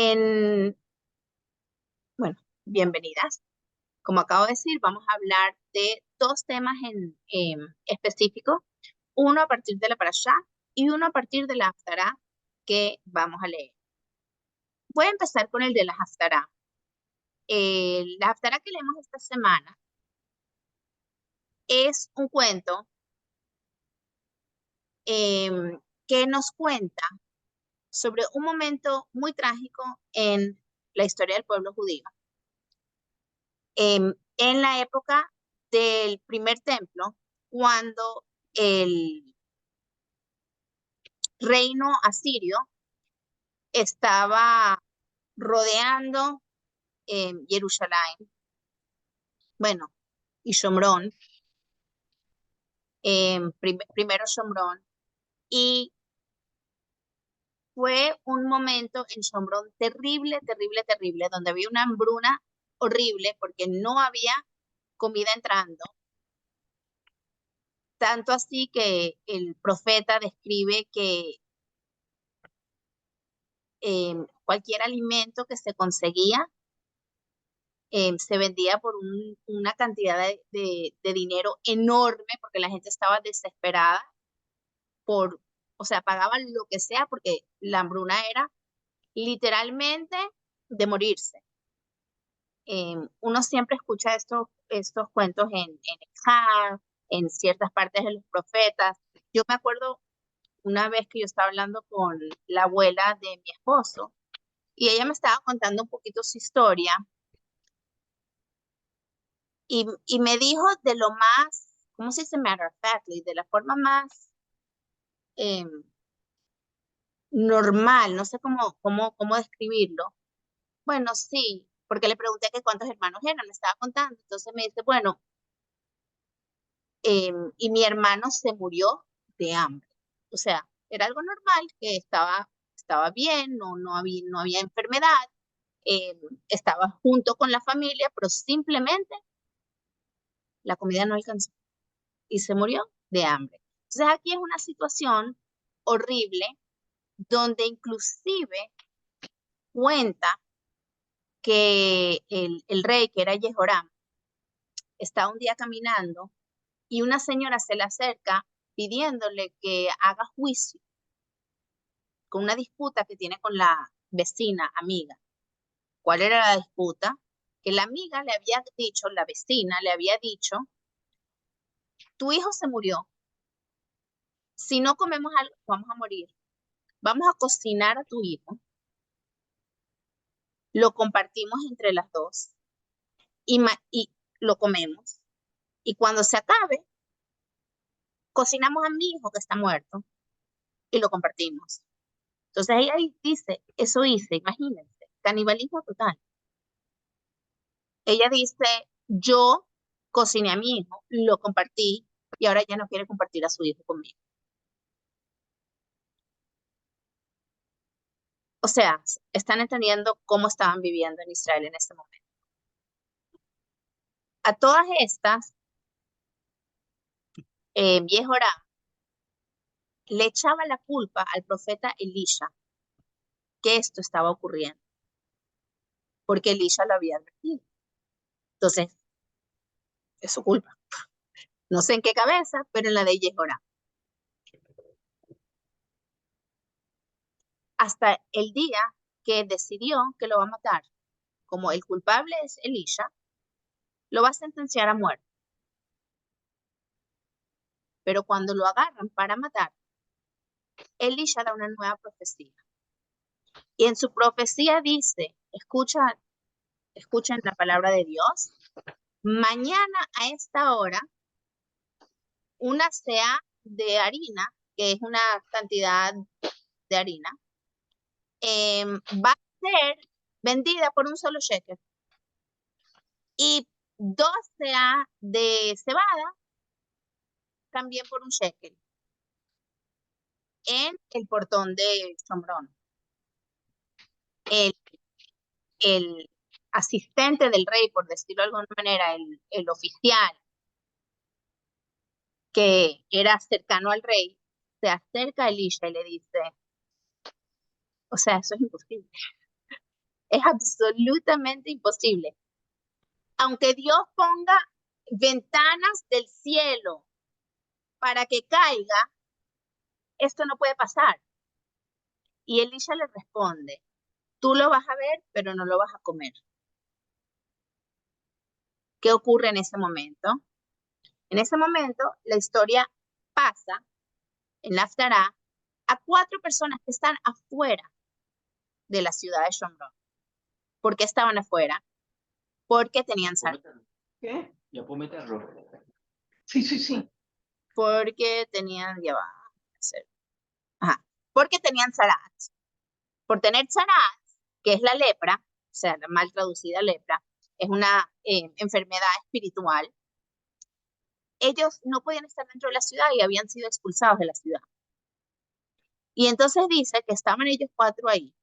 En, bueno, bienvenidas. Como acabo de decir, vamos a hablar de dos temas en específico, uno a partir de la parashá y uno a partir de la haftará que vamos a leer. Voy a empezar con el de la haftará. La haftará que leemos esta semana es un cuento que nos cuenta sobre un momento muy trágico en la historia del pueblo judío. En la época del primer templo, cuando el reino asirio estaba rodeando Jerusalén, bueno, y Shomrón, primero Shomrón, y fue un momento en Shomrón terrible, terrible, terrible, donde había una hambruna horrible porque no había comida entrando. Tanto así que el profeta describe que cualquier alimento que se conseguía se vendía por una cantidad de dinero enorme porque la gente estaba desesperada por, o sea, pagaban lo que sea porque la hambruna era literalmente de morirse. Uno siempre escucha estos cuentos en Ejá, en ciertas partes de los profetas. Yo me acuerdo una vez que yo estaba hablando con la abuela de mi esposo y ella me estaba contando un poquito su historia y me dijo de lo más, ¿cómo se dice? Matter of factly, de la forma más eh, normal, no sé cómo describirlo. Bueno, sí, porque le pregunté que cuántos hermanos eran, me estaba contando, entonces me dice, bueno, y mi hermano se murió de hambre. O sea, era algo normal, que estaba bien, no había enfermedad, eh, estaba junto con la familia, pero simplemente la comida no alcanzó y se murió de hambre. Entonces aquí es una situación horrible donde inclusive cuenta que el rey, que era Jehoram, está un día caminando y una señora se le acerca pidiéndole que haga juicio con una disputa que tiene con la vecina amiga. ¿Cuál era la disputa? Que la amiga le había dicho, la vecina le había dicho, tu hijo se murió, si no comemos algo vamos a morir, vamos a cocinar a tu hijo, lo compartimos entre las dos y lo comemos. Y cuando se acabe, cocinamos a mi hijo que está muerto y lo compartimos. Entonces ella ahí dice, eso hice, imagínense, canibalismo total. Ella dice, yo cociné a mi hijo, lo compartí y ahora ya no quiere compartir a su hijo conmigo. O sea, están entendiendo cómo estaban viviendo en Israel en ese momento. A todas estas, Yehoram le echaba la culpa al profeta Elisha que esto estaba ocurriendo, porque Elisha lo había advertido. Entonces, es su culpa. No sé en qué cabeza, pero en la de Yehoram. Hasta el día que decidió que lo va a matar. Como el culpable es Elisha, lo va a sentenciar a muerte. Pero cuando lo agarran para matar, Elisha da una nueva profecía. Y en su profecía dice, escuchen la palabra de Dios, mañana a esta hora, una sea de harina, que es una cantidad de harina, va a ser vendida por un solo shekel. Y 2 sea de cebada, también por un shekel, en el portón de Shomrón. El, el asistente del rey, por decirlo de alguna manera, el oficial que era cercano al rey, se acerca a Elisha y le dice, o sea, eso es imposible. Es absolutamente imposible. Aunque Dios ponga ventanas del cielo para que caiga, esto no puede pasar. Y Elisha le responde, tú lo vas a ver, pero no lo vas a comer. ¿Qué ocurre en ese momento? En ese momento, la historia pasa en la Haftará a 4 personas que están afuera de la ciudad de Shomron. ¿Por qué estaban afuera? Porque tenían sal. ¿Qué? Ya puedo meterlo. Sí, sí, sí. Porque tenían, ya va a hacer. Ajá. Porque tenían zarat. Por tener zarat, que es la lepra, o sea, la mal traducida lepra, es una enfermedad espiritual. Ellos no podían estar dentro de la ciudad y habían sido expulsados de la ciudad. Y entonces dice que estaban ellos 4 ahí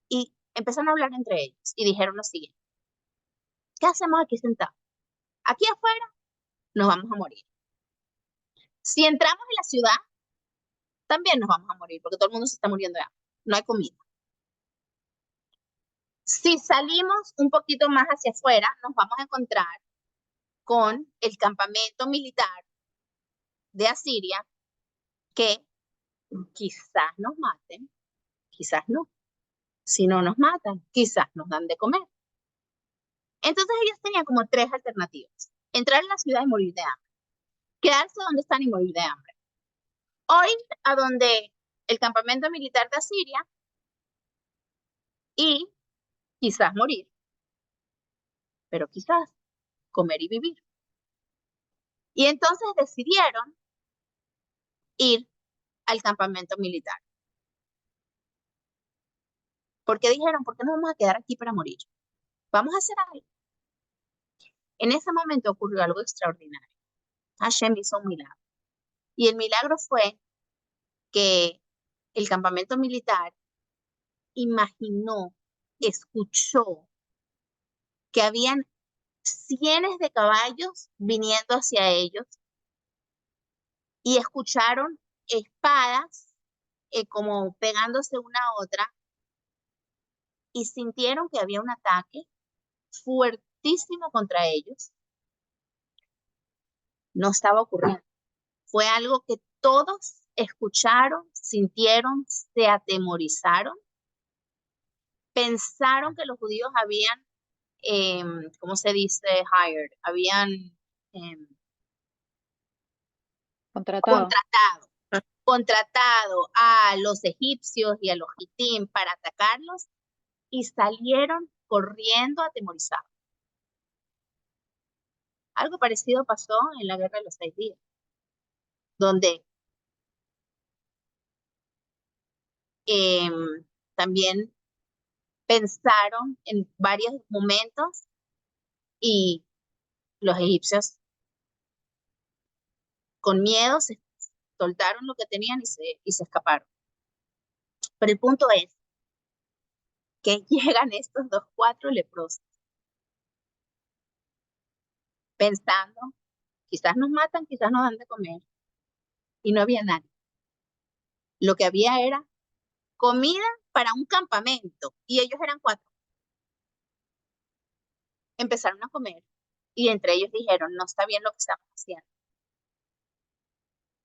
y empezaron a hablar entre ellos y dijeron lo siguiente, ¿qué hacemos aquí sentados? Aquí afuera nos vamos a morir. Si entramos en la ciudad, también nos vamos a morir porque todo el mundo se está muriendo de hambre. No hay comida. Si salimos un poquito más hacia afuera, nos vamos a encontrar con el campamento militar de Asiria que quizás nos maten, quizás no. Si no nos matan, quizás nos dan de comer. Entonces ellos tenían como 3 alternativas. Entrar en la ciudad y morir de hambre. Quedarse donde están y morir de hambre. O ir a donde el campamento militar de Asiria y quizás morir. Pero quizás comer y vivir. Y entonces decidieron ir al campamento militar. Porque dijeron, ¿por qué nos vamos a quedar aquí para morir? Vamos a hacer algo. En ese momento ocurrió algo extraordinario. Hashem hizo un milagro. Y el milagro fue que el campamento militar imaginó, escuchó que habían cientos de caballos viniendo hacia ellos y escucharon espadas como pegándose una a otra y sintieron que había un ataque fuertísimo contra ellos. No estaba ocurriendo. Fue algo que todos escucharon, sintieron, se atemorizaron, pensaron que los judíos habían, ¿cómo se dice? Hired, habían Contratado. contratado a los egipcios y a los gitín para atacarlos y salieron corriendo atemorizados. Algo parecido pasó en la guerra de los 6 días, donde también pensaron en varios momentos y los egipcios con miedo se soltaron lo que tenían y se escaparon. Pero el punto es que llegan estos 4 leprosos pensando, quizás nos matan, quizás nos dan de comer, y no había nadie. Lo que había era comida para un campamento y ellos eran 4. Empezaron a comer y entre ellos dijeron, no está bien lo que estamos haciendo.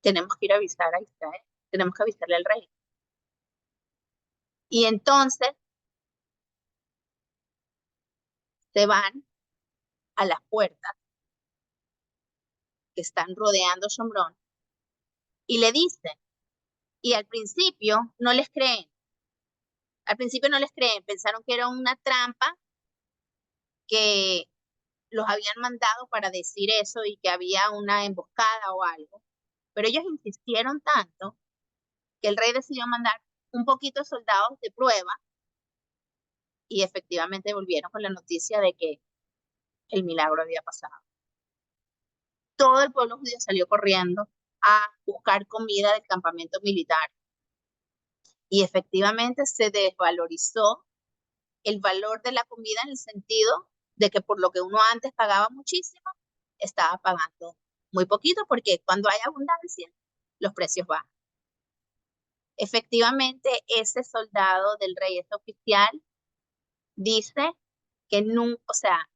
Tenemos que ir a avisar a Israel, tenemos que avisarle al rey. Y entonces se van a las puertas que están rodeando Shomrón y le dicen, y al principio no les creen. Al principio no les creen, pensaron que era una trampa, que los habían mandado para decir eso y que había una emboscada o algo. Pero ellos insistieron tanto que el rey decidió mandar un poquito de soldados de prueba y efectivamente volvieron con la noticia de que el milagro había pasado. Todo el pueblo judío salió corriendo a buscar comida del campamento militar y efectivamente se desvalorizó el valor de la comida en el sentido de que por lo que uno antes pagaba muchísimo, estaba pagando muy poquito porque cuando hay abundancia, los precios bajan. Efectivamente, ese soldado del rey, ese oficial, Dice que nunca, o sea,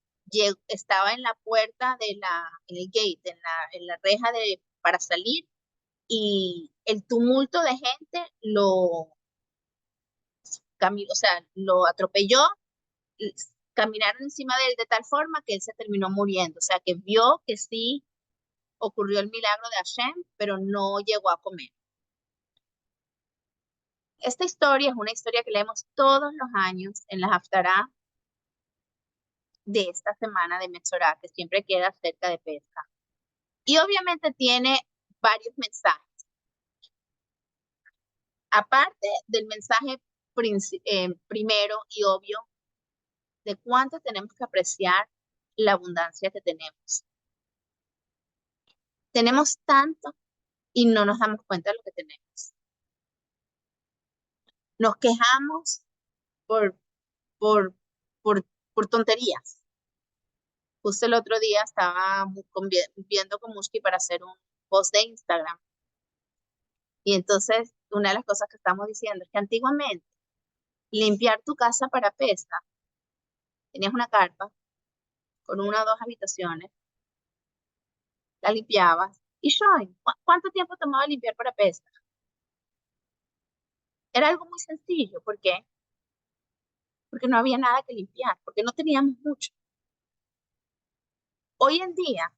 estaba en la puerta en el gate, en la reja para salir, y el tumulto de gente o sea, lo atropelló, y caminaron encima de él de tal forma que él se terminó muriendo. O sea, que vio que sí ocurrió el milagro de Hashem, pero no llegó a comer. Esta historia es una historia que leemos todos los años en la Haftará de esta semana de Metzorá, que siempre queda cerca de Pesca. Y obviamente tiene varios mensajes. Aparte del mensaje primero y obvio de cuánto tenemos que apreciar la abundancia que tenemos. Tenemos tanto y no nos damos cuenta de lo que tenemos. Nos quejamos por, por, por tonterías. Justo el otro día estaba viendo con Mushki para hacer un post de Instagram. Y entonces, una de las cosas que estamos diciendo es que antiguamente limpiar tu casa para pesca, tenías una carpa con una o dos habitaciones, la limpiabas y ¡shoy! ¿Cuánto tiempo tomaba limpiar para pesca? Era algo muy sencillo. ¿Por qué? Porque no había nada que limpiar, porque no teníamos mucho. Hoy en día,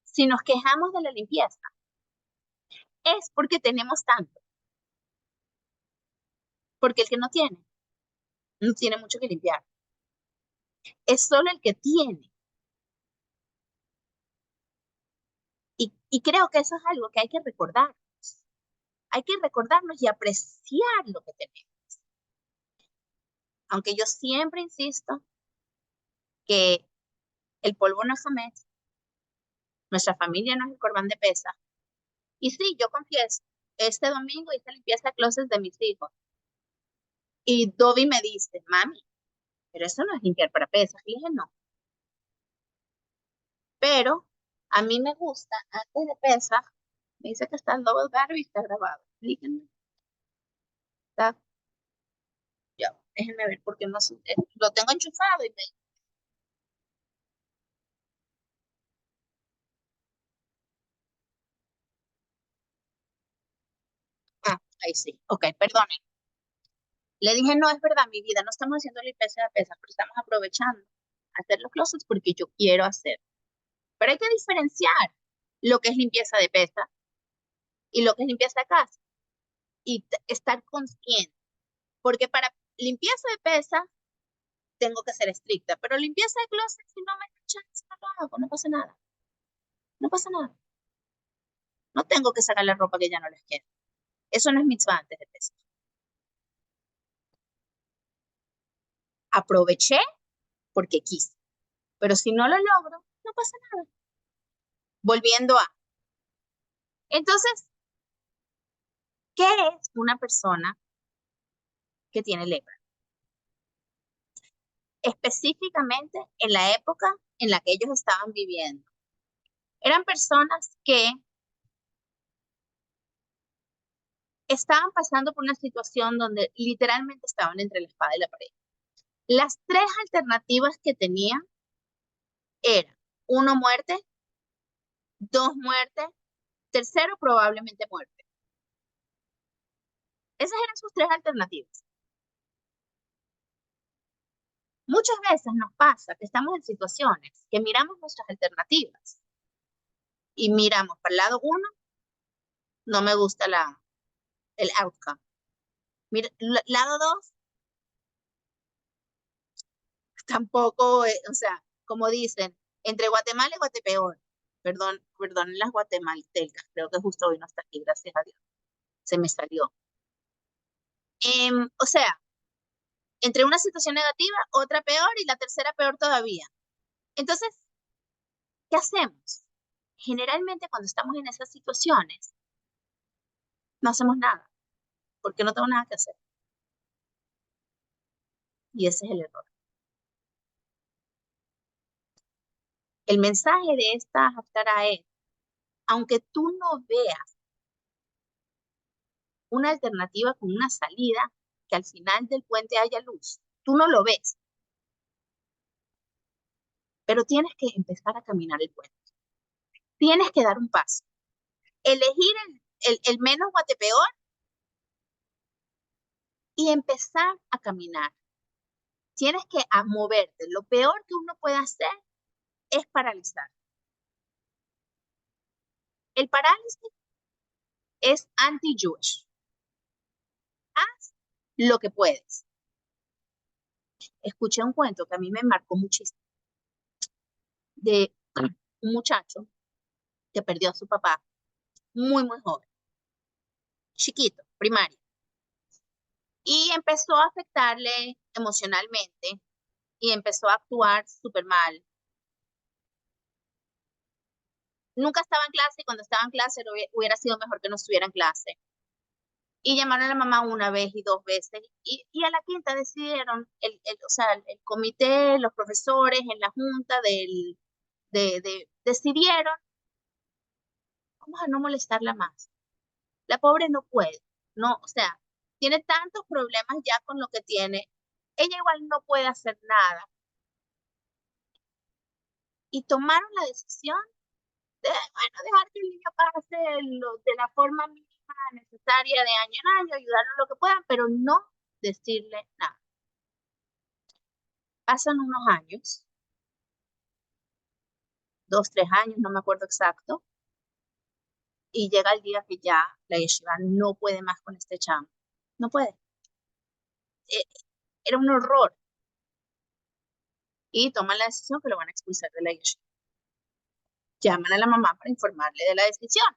si nos quejamos de la limpieza, es porque tenemos tanto. Porque el que no tiene mucho que limpiar. Es solo el que tiene. Y creo que eso es algo que hay que recordar. Hay que recordarnos y apreciar lo que tenemos. Aunque yo siempre insisto que el polvo no es hametz, nuestra familia no es el corbán de pesa. Y sí, yo confieso, este domingo hice limpieza de closets de mis hijos. Y Dobby me dice, mami, pero eso no es limpiar para pesas. Y dije, no. Pero a mí me gusta, antes de pesas, me dice que está el double battery y está grabado. Díganme. Está, ya, déjenme ver, porque no sé, lo tengo enchufado y me... Ah, ahí sí. Ok, perdonen. Le dije, no, es verdad, mi vida, no estamos haciendo limpieza de pesas, pero estamos aprovechando hacer los closets porque yo quiero hacer. Pero hay que diferenciar lo que es limpieza de pesa y lo que es limpieza de casa. Y estar consciente. Porque para limpieza de pesa tengo que ser estricta, pero limpieza de closet, si no me da chance, no lo hago, no pasa nada. No pasa nada. No tengo que sacar la ropa que ya no les queda. Eso no es mitzvah antes de pesa. Aproveché porque quise. Pero si no lo logro, no pasa nada. Volviendo a. Entonces, ¿qué es una persona que tiene lepra? Específicamente en la época en la que ellos estaban viviendo. Eran personas que estaban pasando por una situación donde literalmente estaban entre la espada y la pared. Las tres alternativas que tenían eran: uno, muerte; dos, muerte; tercero, probablemente muerte. Esas eran sus tres alternativas. Muchas veces nos pasa que estamos en situaciones que miramos nuestras alternativas y miramos para el lado uno, no me gusta el outcome. Mira, lado dos, tampoco, o sea, como dicen, entre Guatemala y Guatepeor. Perdón las guatemaltecas, creo que justo hoy no está aquí, gracias a Dios. Se me salió. O sea, entre una situación negativa, otra peor y la tercera peor todavía. Entonces, ¿qué hacemos? Generalmente cuando estamos en esas situaciones, no hacemos nada, porque no tengo nada que hacer. Y ese es el error. El mensaje de esta Haftará es, aunque tú no veas una alternativa con una salida, que al final del puente haya luz, tú no lo ves, pero tienes que empezar a caminar el puente. Tienes que dar un paso. Elegir el menos guatepeor y empezar a caminar. Tienes que moverte. Lo peor que uno puede hacer es paralizar. El parálisis es anti-Jewish. Haz lo que puedes. Escuché un cuento que a mí me marcó muchísimo de un muchacho que perdió a su papá muy, muy joven, chiquito, primario, y empezó a afectarle emocionalmente y empezó a actuar súper mal. Nunca estaba en clase y cuando estaba en clase hubiera sido mejor que no estuviera en clase. Y llamaron a la mamá una vez y dos veces y a la quinta decidieron, o sea, el comité, los profesores en la junta decidieron, vamos a no molestarla más. La pobre no puede, no, o sea, tiene tantos problemas ya con lo que tiene. Ella igual no puede hacer nada. Y tomaron la decisión de, bueno, dejar que el niño pase de la forma mínima necesaria de año en año, ayudarlo lo que puedan, pero no decirle nada. Pasan unos años, 2, 3 años, no me acuerdo exacto, y llega el día que ya la yeshiva no puede más con este chamo. No puede. Era un horror. Y toman la decisión que lo van a expulsar de la yeshiva. Llaman a la mamá para informarle de la decisión.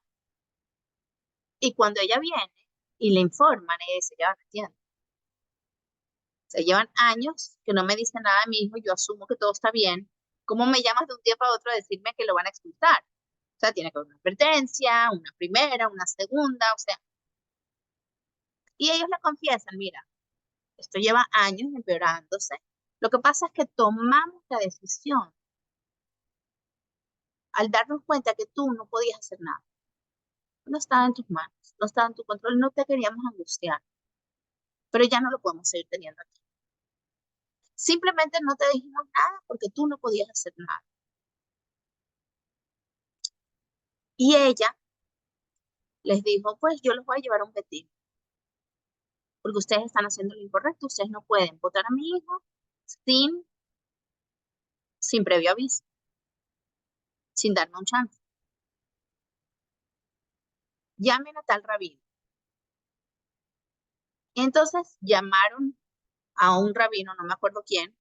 Y cuando ella viene y le informan, ella dice, ya no entiendo. Se llevan años que no me dice nada de mi hijo, yo asumo que todo está bien. ¿Cómo me llamas de un día para otro a decirme que lo van a expulsar? O sea, tiene que haber una advertencia, una primera, una segunda, o sea. Y ellos le confiesan, mira, esto lleva años empeorándose. Lo que pasa es que tomamos la decisión al darnos cuenta que tú no podías hacer nada. No estaba en tus manos, no estaba en tu control, no te queríamos angustiar, pero ya no lo podemos seguir teniendo aquí. Simplemente no te dijimos nada porque tú no podías hacer nada. Y ella les dijo, pues yo los voy a llevar a un betín, porque ustedes están haciendo lo incorrecto, ustedes no pueden votar a mi hijo sin previo aviso, sin darme un chance. Llamen a tal rabino. Entonces llamaron a un rabino, no me acuerdo quién,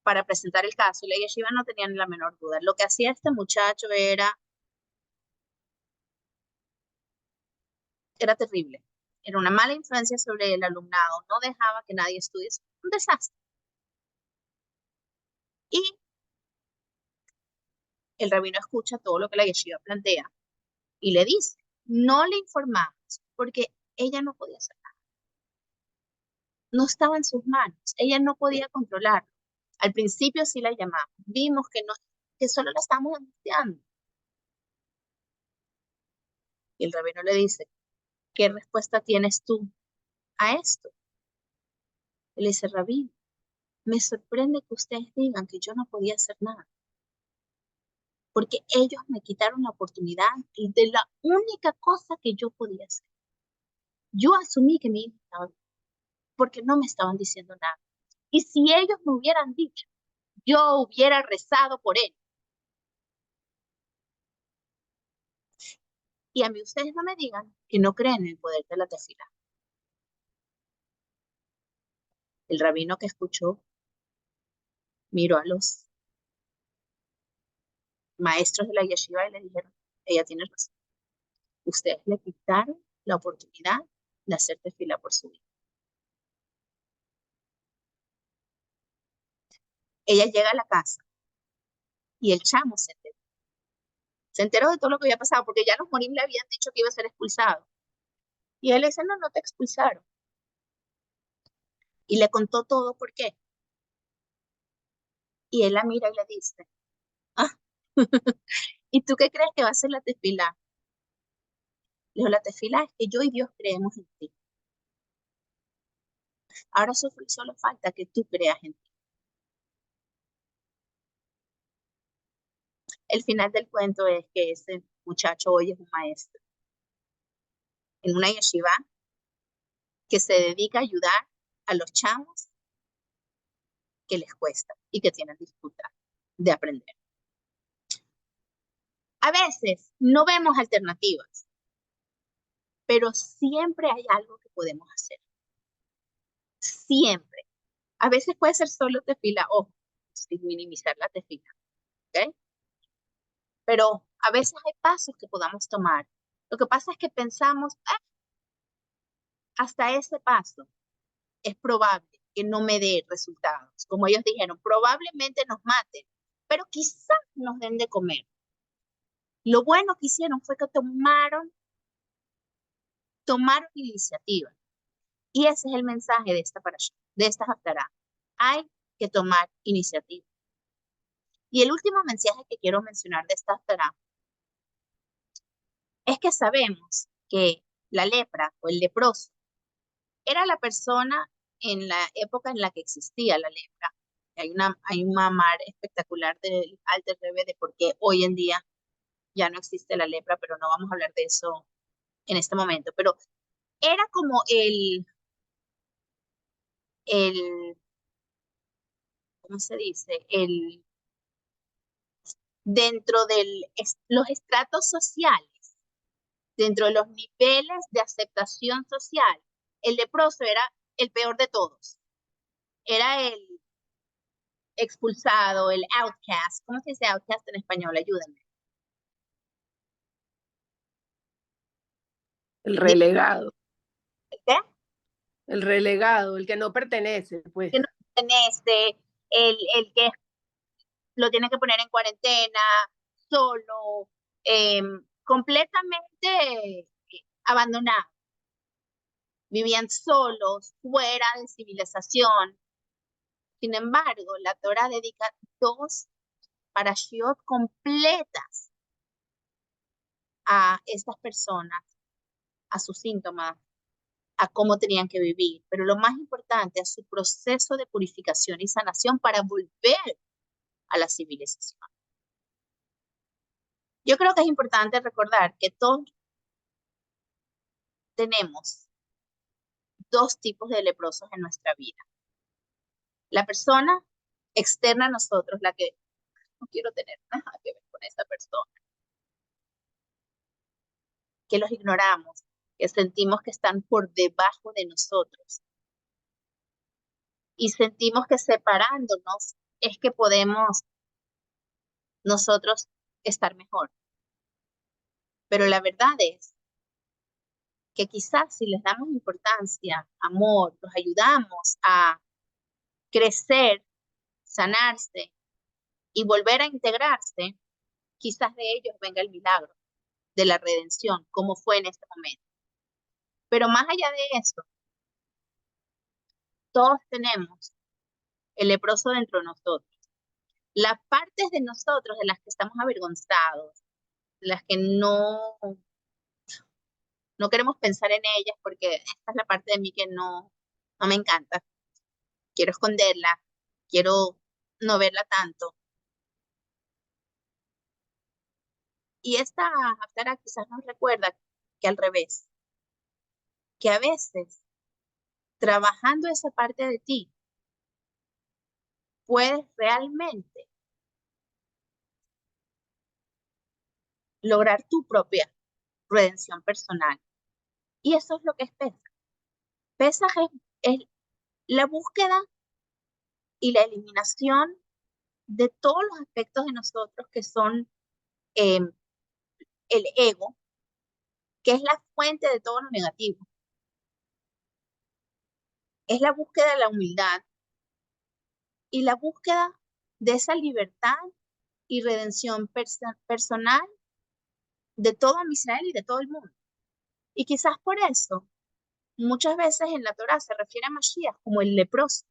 para presentar el caso y la yeshiva no tenía ni la menor duda. Lo que hacía este muchacho era terrible. Era una mala influencia sobre el alumnado, no dejaba que nadie estudiase. Un desastre. Y el rabino escucha todo lo que la yeshiva plantea y le dice, no le informamos porque ella no podía hacer nada. No estaba en sus manos, ella no podía controlarlo. Al principio sí la llamamos, vimos que solo la estamos angustiando. Y el rabino le dice, ¿qué respuesta tienes tú a esto? Él dice, rabino, me sorprende que ustedes digan que yo no podía hacer nada, porque ellos me quitaron la oportunidad de la única cosa que yo podía hacer. Yo asumí que mi hijo estaba bien, porque no me estaban diciendo nada. Y si ellos me hubieran dicho, yo hubiera rezado por él. Y a mí ustedes no me digan que no creen en el poder de la tefila. El rabino que escuchó miró a los maestros de la yeshiva y le dijeron, ella tiene razón. Ustedes le quitaron la oportunidad de hacer tefila por su hijo. Ella llega a la casa y el chamo se enteró. Se enteró de todo lo que había pasado porque ya los morim le habían dicho que iba a ser expulsado. Y él le dice, no, no te expulsaron. Y le contó todo por qué. Y él la mira y le dice, ah, ¿y tú qué crees que va a ser la tefila? Le dijo, la tefila es que yo y Dios creemos en ti. Ahora solo falta que tú creas en ti. El final del cuento es que ese muchacho hoy es un maestro en una yeshiva que se dedica a ayudar a los chamos que les cuesta y que tienen dificultad de aprender. A veces no vemos alternativas, pero siempre hay algo que podemos hacer. Siempre. A veces puede ser solo tefila, ojo, sin minimizar la tefila, ¿ok? Pero a veces hay pasos que podamos tomar. Lo que pasa es que pensamos, hasta ese paso es probable que no me dé resultados. Como ellos dijeron, probablemente nos maten, pero quizás nos den de comer. Lo bueno que hicieron fue que tomaron iniciativa. Y ese es el mensaje de esta parasha, de esta haftará. Hay que tomar iniciativa. Y el último mensaje que quiero mencionar de esta haftará es que sabemos que la lepra o el leproso era la persona en la época en la que existía la lepra. Hay un mamar espectacular del Alter Rebbe de por qué hoy en día ya no existe la lepra, pero no vamos a hablar de eso en este momento. Pero era como ¿cómo se dice? Dentro de los estratos sociales, dentro de los niveles de aceptación social, el leproso era el peor de todos. Era el expulsado, el outcast. ¿Cómo se dice outcast en español? Ayúdenme. El relegado. ¿Qué? El relegado, el que no pertenece, pues. Que no pertenece, el que lo tiene que poner en cuarentena, solo, completamente abandonado. Vivían solos, fuera de civilización. Sin embargo, la Torah dedica 2 parashiot completas a estas personas, a sus síntomas, a cómo tenían que vivir, pero lo más importante, a su proceso de purificación y sanación para volver a la civilización. Yo creo que es importante recordar que todos tenemos 2 tipos de leprosos en nuestra vida. La persona externa a nosotros, la que no quiero tener nada que ver con esta persona, que los ignoramos, que sentimos que están por debajo de nosotros. Y sentimos que separándonos es que podemos nosotros estar mejor. Pero la verdad es que quizás si les damos importancia, amor, los ayudamos a crecer, sanarse y volver a integrarse, quizás de ellos venga el milagro de la redención, como fue en este momento. Pero más allá de eso, todos tenemos el leproso dentro de nosotros. Las partes de nosotros de las que estamos avergonzados, de las que no queremos pensar en ellas porque esta es la parte de mí que no me encanta. Quiero esconderla, quiero no verla tanto. Y esta haftará quizás nos recuerda que al revés, que a veces trabajando esa parte de ti, puedes realmente lograr tu propia redención personal. Y eso es lo que es Pesaj. Pesaj es la búsqueda y la eliminación de todos los aspectos de nosotros que son el ego, que es la fuente de todo lo negativo. Es la búsqueda de la humildad y la búsqueda de esa libertad y redención personal de todo Israel y de todo el mundo. Y quizás por eso, muchas veces en la Torá se refiere a Mashiach como el leproso.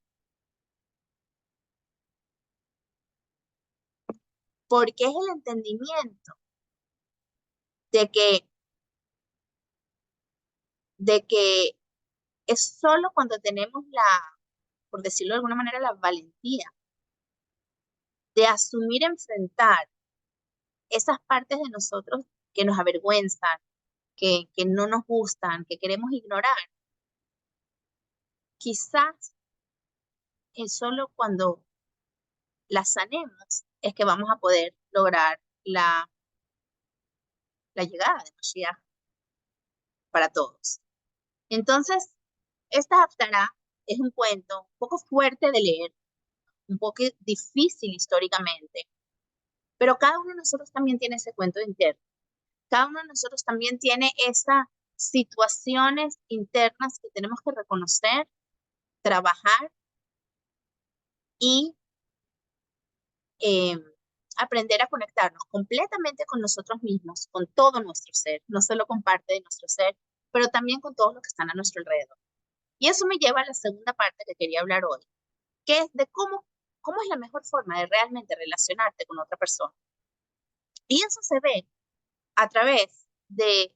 Porque es el entendimiento de que es solo cuando tenemos por decirlo de alguna manera, la valentía de asumir, enfrentar esas partes de nosotros que nos avergüenzan, que no nos gustan, que queremos ignorar, quizás es solo cuando las sanemos es que vamos a poder lograr la llegada de Mashiach para todos. Entonces, esta Haftará es un cuento un poco fuerte de leer, un poco difícil históricamente, pero cada uno de nosotros también tiene ese cuento interno. Cada uno de nosotros también tiene esas situaciones internas que tenemos que reconocer, trabajar y aprender a conectarnos completamente con nosotros mismos, con todo nuestro ser, no solo con parte de nuestro ser, pero también con todos los que están a nuestro alrededor. Y eso me lleva a la segunda parte que quería hablar hoy, que es de cómo es la mejor forma de realmente relacionarte con otra persona. Y eso se ve a través de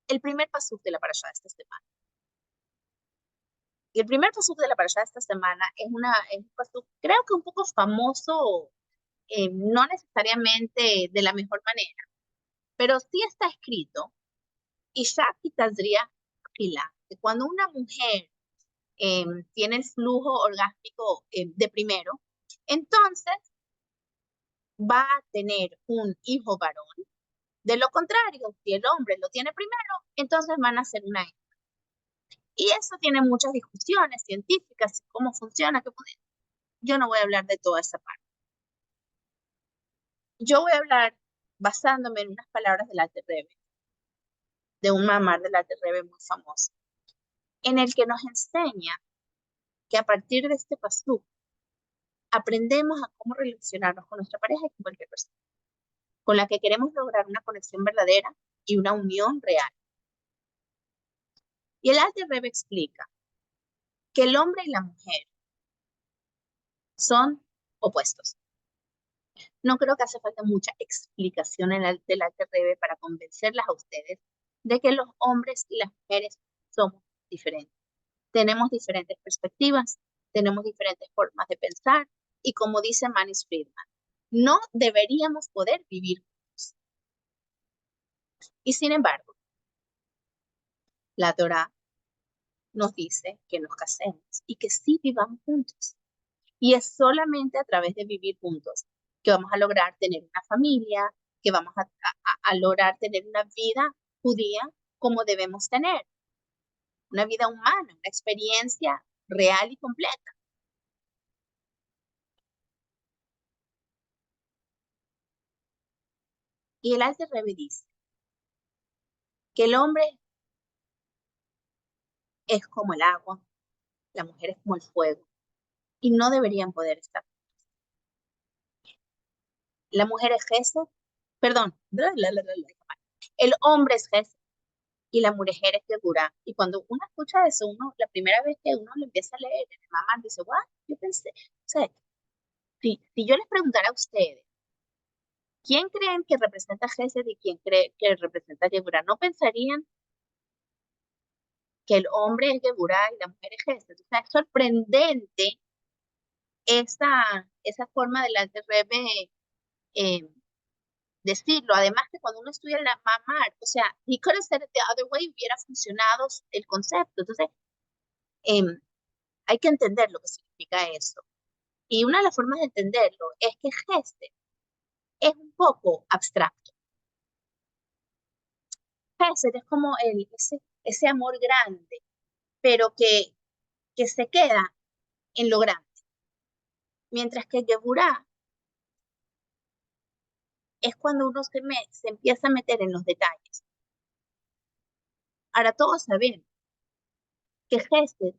el primer pasuk de la parashá de esta semana. Y el primer pasuk de la parashá de esta semana es un pasuk, creo que un poco famoso, no necesariamente de la mejor manera, pero sí está escrito, Isha Tazria Kila, que cuando una mujer tiene el flujo orgásmico de primero, entonces va a tener un hijo varón. De lo contrario, si el hombre lo tiene primero, entonces van a ser una hija. Y eso tiene muchas discusiones científicas, cómo funciona, yo no voy a hablar de toda esa parte. Yo voy a hablar basándome en unas palabras del Alter Rebbe, de un mamar del Alter Rebbe muy famoso, en el que nos enseña que a partir de este pasú aprendemos a cómo relacionarnos con nuestra pareja y con cualquier persona, con la que queremos lograr una conexión verdadera y una unión real. Y el Alter Rebbe explica que el hombre y la mujer son opuestos. No creo que hace falta mucha explicación del Alter Rebbe para convencerlas a ustedes de que los hombres y las mujeres somos diferentes. Tenemos diferentes perspectivas, tenemos diferentes formas de pensar y como dice Manis Friedman, no deberíamos poder vivir juntos. Y sin embargo, la Torá nos dice que nos casemos y que sí vivamos juntos. Y es solamente a través de vivir juntos que vamos a lograr tener una familia, que vamos a lograr tener una vida judía como debemos tener, una vida humana, una experiencia real y completa. Y el Alter Rebbe dice que el hombre es como el agua, la mujer es como el fuego, y no deberían poder estar. La mujer es Gesed, perdón, el hombre es Gesed y la mujer es Geburah. Y cuando uno escucha eso, la primera vez que uno lo empieza a leer, el mamá dice, ¿what? Yo pensé, o sea, si yo les preguntara a ustedes, ¿quién creen que representa Gesed y quién cree que representa Geburah? ¿No pensarían que el hombre es Geburah y la mujer es Gesed? O sea, es sorprendente esa forma del Alter Rebbe decirlo. Además que cuando uno estudia la mamar, o sea, he could have said it the other way, hubiera funcionado el concepto. Entonces, hay que entender lo que significa eso. Y una de las formas de entenderlo es que Gesed es un poco abstracto. Gesed es como ese amor grande, pero que se queda en lo grande. Mientras que Geburah es cuando uno se empieza a meter en los detalles. Ahora todos sabemos que Gesed,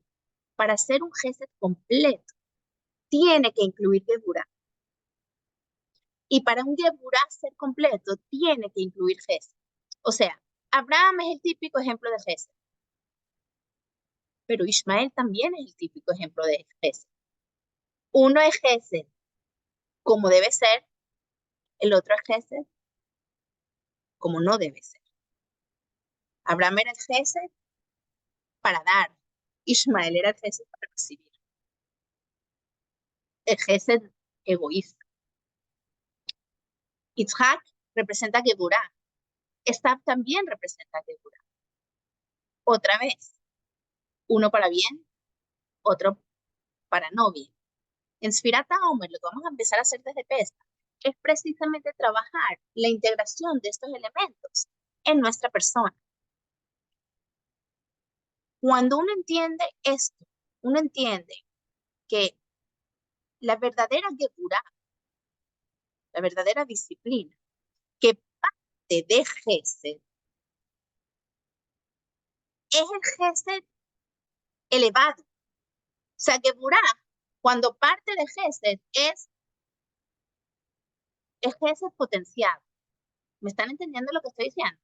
para ser un Gesed completo, tiene que incluir Geburah. Y para un Geburah ser completo, tiene que incluir Gesed. O sea, Abraham es el típico ejemplo de Gesed, pero Ismael también es el típico ejemplo de Gesed. Uno es Gesed como debe ser, el otro es Gesed como no debe ser. Abraham era el Gesed para dar, Ismael era el Gesed para recibir. El Gesed egoísta. Yitzhak representa Geburah. Stab también representa Geburah. Otra vez, uno para bien, otro para no bien. En Sfirat HaOmer, lo que vamos a empezar a hacer desde Pesach es precisamente trabajar la integración de estos elementos en nuestra persona. Cuando uno entiende esto, uno entiende que la verdadera Geburah, la verdadera disciplina, que parte de Gesed, es el Gesed elevado. O sea, Geburah, cuando parte de Gesed, es Gesed potenciado. ¿Me están entendiendo lo que estoy diciendo?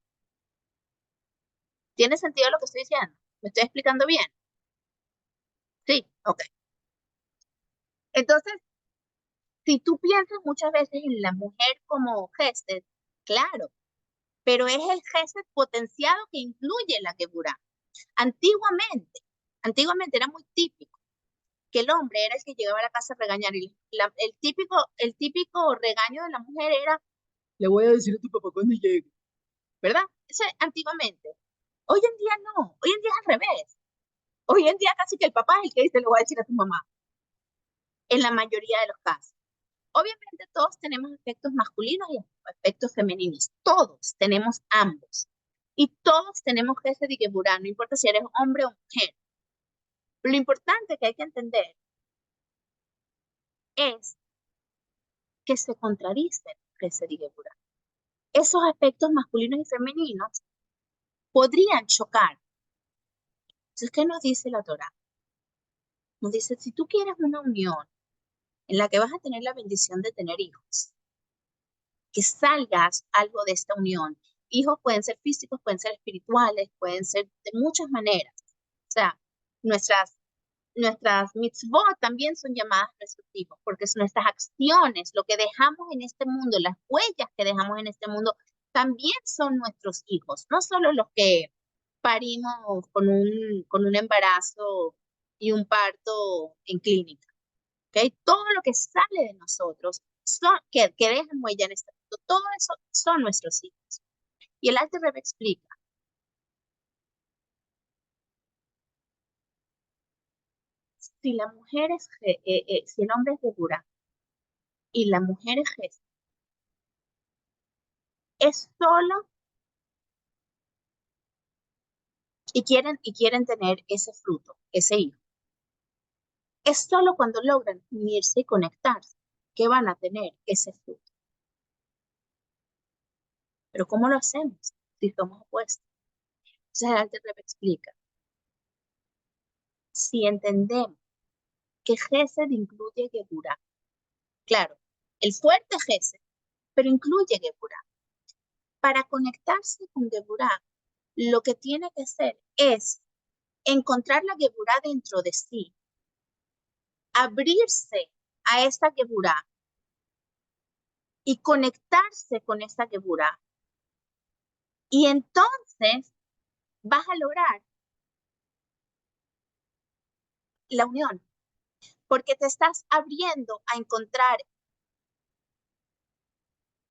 ¿Tiene sentido lo que estoy diciendo? ¿Me estoy explicando bien? Sí, ok. Entonces, si tú piensas muchas veces en la mujer como Gesed, claro, pero es el Gesed potenciado que incluye la Geburah. Antiguamente era muy típico que el hombre era el que llegaba a la casa a regañar y el típico regaño de la mujer era, le voy a decir a tu papá cuando llegue, ¿verdad? Eso es antiguamente. Hoy en día no, hoy en día es al revés. Hoy en día casi que el papá es el que dice, le voy a decir a tu mamá, en la mayoría de los casos. Obviamente todos tenemos aspectos masculinos y aspectos femeninos. Todos tenemos ambos. Y todos tenemos Gesed y Geburah, no importa si eres hombre o mujer. Lo importante que hay que entender es que se contradicen Gesed y Geburah. Esos aspectos masculinos y femeninos podrían chocar. Entonces, ¿qué nos dice la Torá? Nos dice, si tú quieres una unión en la que vas a tener la bendición de tener hijos, que salgas algo de esta unión. Hijos pueden ser físicos, pueden ser espirituales, pueden ser de muchas maneras. O sea, nuestras mitzvot también son llamadas nuestros hijos, porque son nuestras acciones, lo que dejamos en este mundo, las huellas que dejamos en este mundo, también son nuestros hijos, no solo los que parimos con un embarazo y un parto en clínica. ¿Okay? Todo lo que sale de nosotros, que dejan huella en este mundo, todo eso son nuestros hijos. Y el Alter Rebbe explica, si la mujer es, si el hombre es Geburah y la mujer es Gesed, es solo y quieren tener ese fruto, ese hijo. Es solo cuando logran unirse y conectarse que van a tener ese fruto. Pero ¿cómo lo hacemos si somos opuestos? Entonces el Alter Rebbe explica, si entendemos que Gesed incluye Geburah, claro, el fuerte Gesed, pero incluye Geburah. Para conectarse con Geburah, lo que tiene que hacer es encontrar la Geburah dentro de sí, abrirse a esta Geburah y conectarse con esta Geburah. Y entonces vas a lograr la unión, porque te estás abriendo a encontrar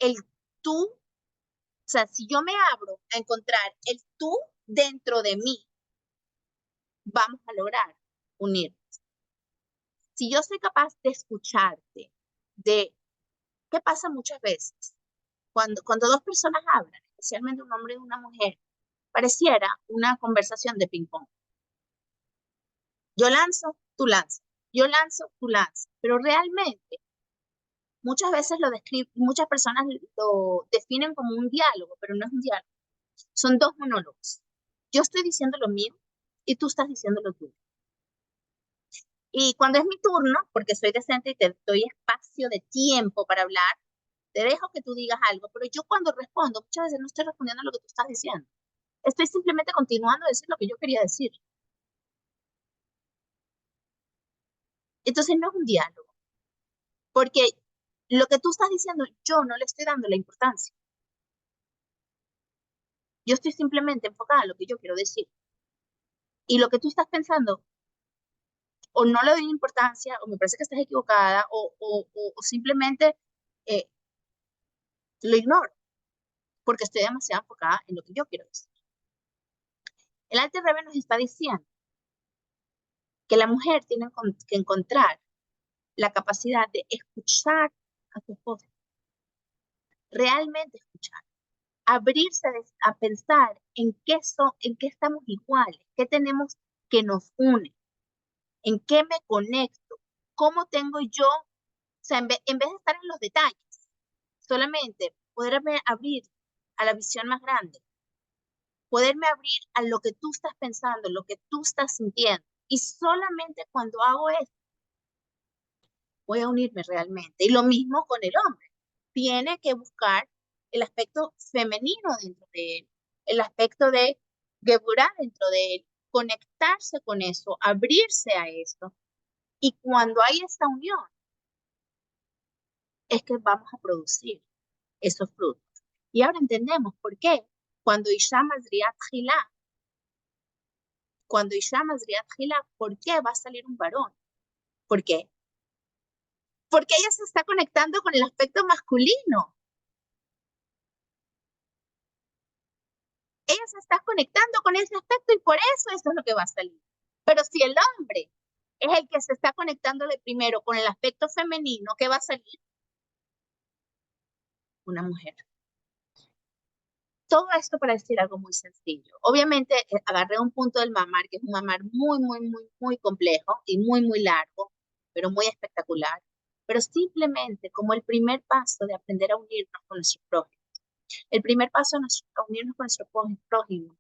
el tú. O sea, si yo me abro a encontrar el tú dentro de mí, vamos a lograr unirnos. Si yo soy capaz de escucharte, de qué pasa muchas veces, cuando dos personas hablan, especialmente un hombre y una mujer, pareciera una conversación de ping-pong. Yo lanzo, tú lanzas. Yo lanzo, tú lanzas. Pero realmente, muchas veces muchas personas lo definen como un diálogo, pero no es un diálogo. Son dos monólogos. Yo estoy diciendo lo mío y tú estás diciendo lo tuyo. Y cuando es mi turno, porque soy decente y te doy espacio de tiempo para hablar, te dejo que tú digas algo, pero yo cuando respondo, muchas veces no estoy respondiendo a lo que tú estás diciendo. Estoy simplemente continuando a decir lo que yo quería decir. Entonces no es un diálogo, porque lo que tú estás diciendo, yo no le estoy dando la importancia. Yo estoy simplemente enfocada en lo que yo quiero decir. Y lo que tú estás pensando, o no le doy importancia, o me parece que estás equivocada, o simplemente lo ignoro. porque estoy demasiado enfocada en lo que yo quiero decir. El Alter Rebbe nos está diciendo que la mujer tiene que encontrar la capacidad de escuchar a su esposo, realmente escuchar, abrirse a pensar en qué estamos iguales, qué tenemos que nos une, en qué me conecto, cómo tengo yo, o sea, en vez de estar en los detalles, solamente poderme abrir a la visión más grande, poderme abrir a lo que tú estás pensando, lo que tú estás sintiendo. Y solamente cuando hago esto, voy a unirme realmente. Y lo mismo con el hombre. Tiene que buscar el aspecto femenino dentro de él, el aspecto de Geburah dentro de él, conectarse con eso, abrirse a eso. Y cuando hay esta unión, es que vamos a producir esos frutos. Y ahora entendemos por qué cuando Isha Mazriat Gilá, ¿por qué va a salir un varón? ¿Por qué? Porque ella se está conectando con el aspecto masculino. Ella se está conectando con ese aspecto y por eso es lo que va a salir. Pero si el hombre es el que se está conectando de primero con el aspecto femenino, ¿qué va a salir? Una mujer. Todo esto para decir algo muy sencillo. Obviamente agarré un punto del mamar, que es un mamar muy, muy, muy, muy complejo y muy, muy largo, pero muy espectacular. Pero simplemente como el primer paso de aprender a unirnos con nuestro prójimo. El primer paso a unirnos con nuestro prójimo,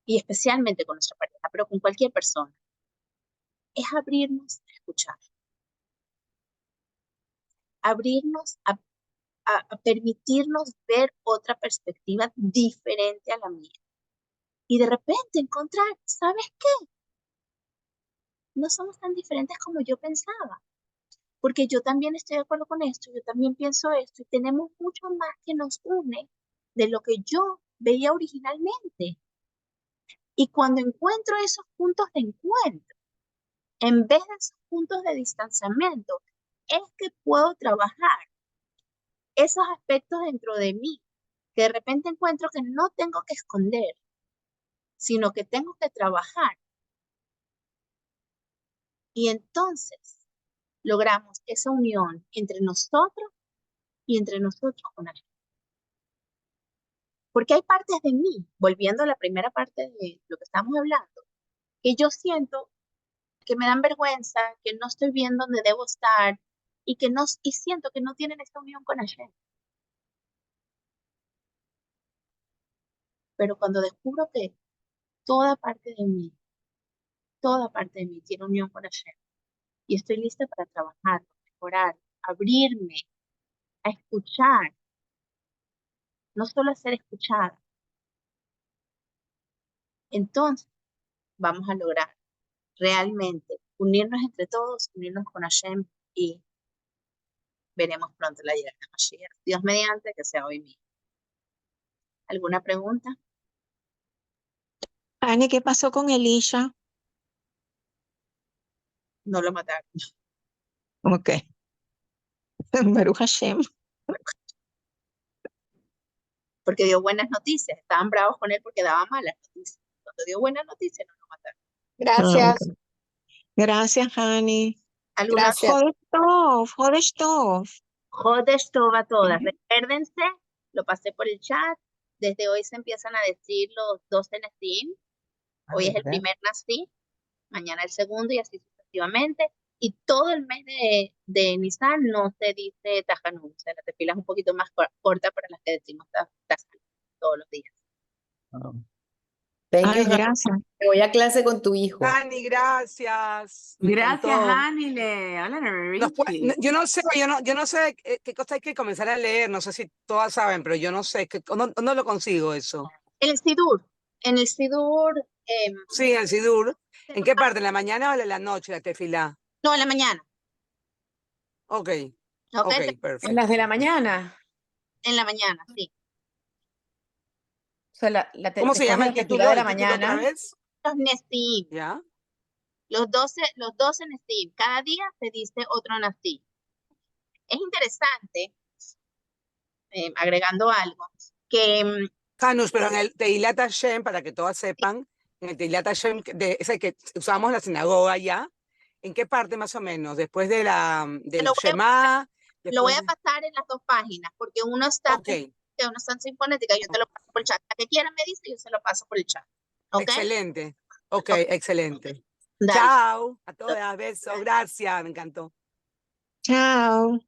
y especialmente con nuestra pareja, pero con cualquier persona, es abrirnos a escuchar. Abrirnos a permitirnos ver otra perspectiva diferente a la mía. Y de repente encontrar, ¿sabes qué? No somos tan diferentes como yo pensaba. Porque yo también estoy de acuerdo con esto, yo también pienso esto, y tenemos mucho más que nos une de lo que yo veía originalmente. Y cuando encuentro esos puntos de encuentro, en vez de esos puntos de distanciamiento, es que puedo trabajar esos aspectos dentro de mí, que de repente encuentro que no tengo que esconder, sino que tengo que trabajar. Y entonces logramos esa unión entre nosotros y entre nosotros con alguien. Porque hay partes de mí, volviendo a la primera parte de lo que estamos hablando, que yo siento que me dan vergüenza, que no estoy bien donde debo estar y siento que no tienen esta unión con Hashem. Pero cuando descubro que toda parte de mí, toda parte de mí tiene unión con Hashem y estoy lista para trabajar, mejorar, abrirme, a escuchar, no solo a ser escuchada, entonces vamos a lograr realmente unirnos entre todos, unirnos con Hashem y veremos pronto la llegada de Mashiach. Dios mediante, que sea hoy mismo. ¿Alguna pregunta? Ani, ¿qué pasó con Elisha? No lo mataron. Ok. Baruch Hashem. Porque dio buenas noticias. Estaban bravos con él porque daba malas noticias. Cuando dio buenas noticias, no lo mataron. Gracias. Ok. Gracias, Ani. ¿Alguna Gracias. Jodesh Tov. Jodesh Tov a todas? Recuérdense, lo pasé por el chat. Desde hoy se empiezan a decir los 12 Nesim. Hoy es el primer Nasi, mañana el segundo y así sucesivamente. Y todo el mes de Nisan no se dice Tajanun. O sea, la tefila es un poquito más corta para las que decimos Tajanun todos los días. Thank Ay, you, gracias. Me voy a clase con tu hijo. Dani, gracias. Me Gracias, encantó. Ani. Le hablan a Richie. Yo no sé qué cosa hay que comenzar a leer. No sé si todas saben, pero yo no sé. ¿Dónde lo consigo eso? En el Sidur, Sí, el Sidur. ¿En qué parte? ¿En la mañana o en la noche la tefilá? no, en la mañana, Ok, ¿ok? ok, En perfecto. las de la mañana. En la mañana, sí. O sea, ¿Cómo se después llama de el la título? tefilá de la ¿El título otra mañana. vez? Los Nesim, ¿Ya? los 12 Nesim. Cada día se dice otro Nasi. Es interesante agregando algo, que Janusz, pero en el Teilat Hashem, para que todas sepan, en el Teilat Hashem, ese que usamos en la sinagoga ya, ¿en qué parte más o menos? Después de del Shema. Lo voy a pasar en las dos páginas, porque uno está, uno está en Sinfonética, yo te lo paso por el chat. La que quiera me dice, yo se lo paso por el chat. ¿Okay? Excelente. Ok, excelente. Dale. Chao a todas, besos, gracias, me encantó. Chao.